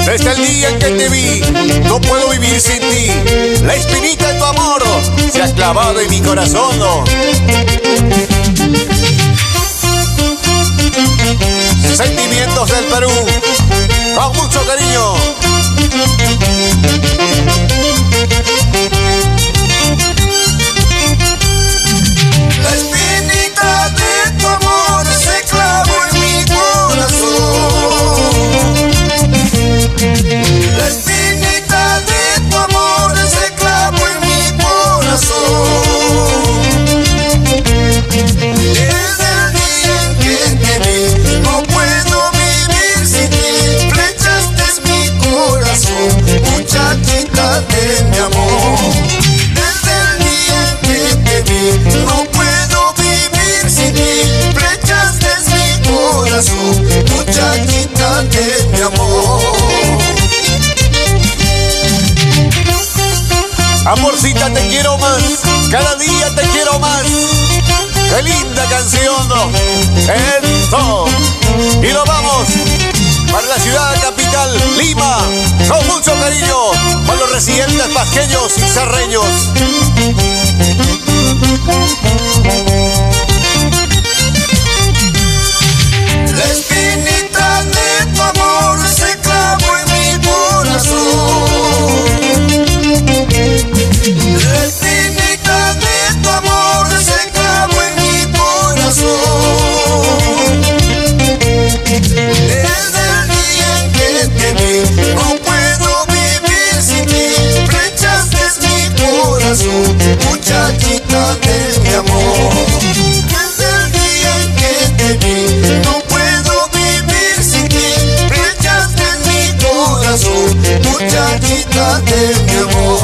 Desde el día en que te vi, no puedo vivir sin ti. La espinita de tu amor se ha clavado en mi corazón. Sentimientos del Perú, con mucho cariño. La espinita de tu amor se clavó en mi corazón. La espinita de tu amor se clavó en mi corazón. Desde el día en que te vi, no puedo vivir sin ti. Flechaste mi corazón, muchachita de mi amor. Desde el día en que te vi, no puedo vivir sin ti. Flechaste mi corazón, muchachita de mi amor. Amorcita, te quiero más, cada día te quiero más. ¡Qué linda canción! ¡Eso! Y nos vamos para la ciudad capital, Lima, con mucho cariño, con los residentes pasqueños y serreños. La espinita de tu amor se clavó en mi corazón. La espinita de tu amor se clavó en mi corazón. Desde el día en que te vi, no puedo vivir sin ti. Flechaste mi corazón, muchachita de mi amor. Desde el día en que te vi, no puedo vivir sin ti. Flechaste mi corazón, muchachita de mi amor.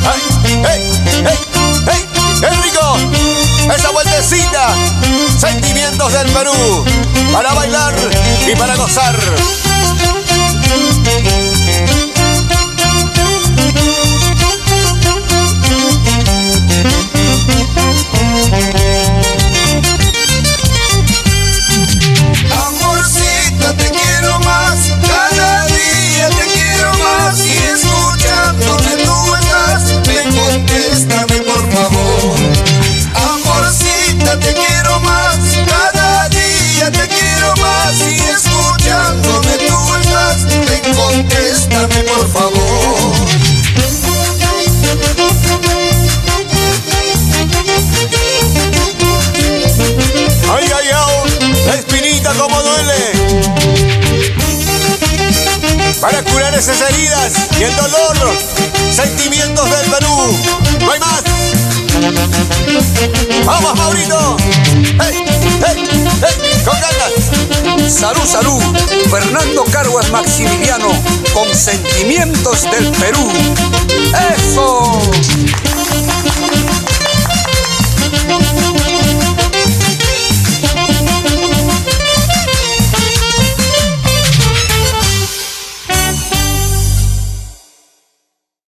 ¡Ay! ¡Hey! ¡Hey! ¡Hey! ¡Qué rico! Esa vueltecita. Sentimientos del Perú, para bailar y para gozar. Amorcita, te quiero más, cada día te quiero más. Y escuchándome tú estás, ven, contéstame por favor. Amorcita, te quiero más, cada día te quiero más. Y escuchándome tú estás, ven, contéstame por favor. ¡Ay, ay, ay! La espinita como duele. Para curar esas heridas y el dolor. Sentimientos del Perú. No hay más. ¡Vamos, Maurito! ¡Hey! ¡Hey! ¡Hey! ¡Con ganas! Salud, salud. Fernando Carguas Maximiliano, con Sentimientos del Perú. ¡Eso!